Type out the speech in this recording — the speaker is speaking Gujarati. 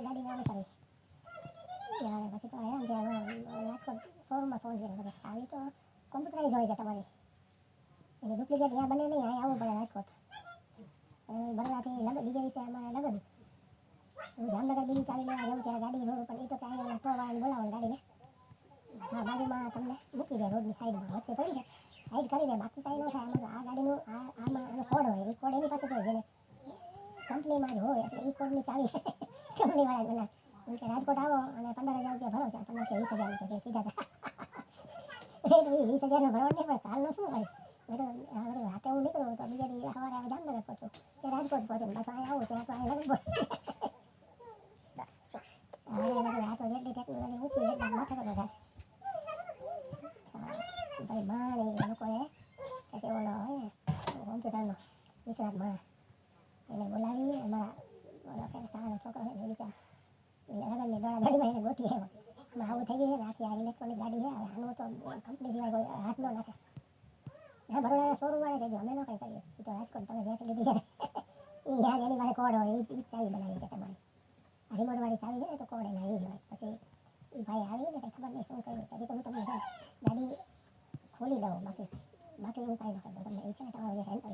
ગાડી ના કરી યાર પછી તો આયા કે રાજકોટ શોરૂમમાં ફોન કર્યો કે ચાવી તો કોમ્પ્યુટરાઇઝ હોય કે તમારી એટલે ડુપ્લિકેટ ત્યાં બને નહીં અહીંયા આવવું પડે રાજકોટ બરોડાથી લગન બીજા વિશે અમારે લગન હું જામનગર બીજી ચાવી લેવા જાઉં ત્યારે ગાડી રોડ ઉપર એ તો કે અહીંયા ટોવાળાને બોલાવો ગાડીને હા બાજુમાં તમને મૂકી દે રોડની સાઈડમાં વચ્ચે પડી જાય સાઈડ કરી દે બાકી કાંઈ ન થાય આમાં આ ગાડીનું આમાં આનો કોડ હોય એ કોડ એની પાસે હોય જેને કંપનીમાં જ હોય એટલે એ કોડની ચાવી કંપનીવાળા બનાવે એમ કે રાજકોટ આવો અને 15,000 રૂપિયા ભરો છો 15 કે 20,000 રૂપિયા કીધા હતા એ તો 20,000નો ભરવા નહીં પણ કાલનો શું હોય મેં તો રાતે હું નીકળું તો બીજા દિવસે સવારે આવે જામનગર પહોંચું કે રાજકોટ પહોંચું પાછું અહીંયા આવું ત્યાં તો અહીંયા લગન પહોંચું હવે આ તો જેટલી ટેકનોલોજી ઊંચી એટલા માથા પર થાય ભાઈ માણી એ લોકોએ કંઈક એવો હોય ને કોમ્પ્યુટરનો નિષ્ણાત માણ એને બોલાવી અમારા બોલો કે સારો છોકરો છે ને બિચારા લગનની દોડાદોડીમાં એને ગોતી આવ્યો આમાં આવું થઈ ગયું છે ને આખી આ ઇલેક્ટ્રોનિક ગાડી છે હવે આનું તો કંપની સિવાય કોઈ હાથ ન નાખે હા બરોડાના શોરૂમવાળે કહીશું અમે ન કંઈ કરીએ એ તો રાજકોટ તમે જ્યાંથી લીધી છે એ યાદ એની પાસે કોડ હોય એ જ ચાવી બનાવી છે તમારી આ રિમોટવાળી ચાવી છે ને તો કોડ એના એ જ હોય પછી એ ભાઈ આવી ને કંઈ ખબર નહીં શું કર્યું તેથી તો હું તમને ગાડી ખોલી દઉં બાકી હું કાંઈ ન કરતો તમને એ છે ને તમારો જે હેન્ડ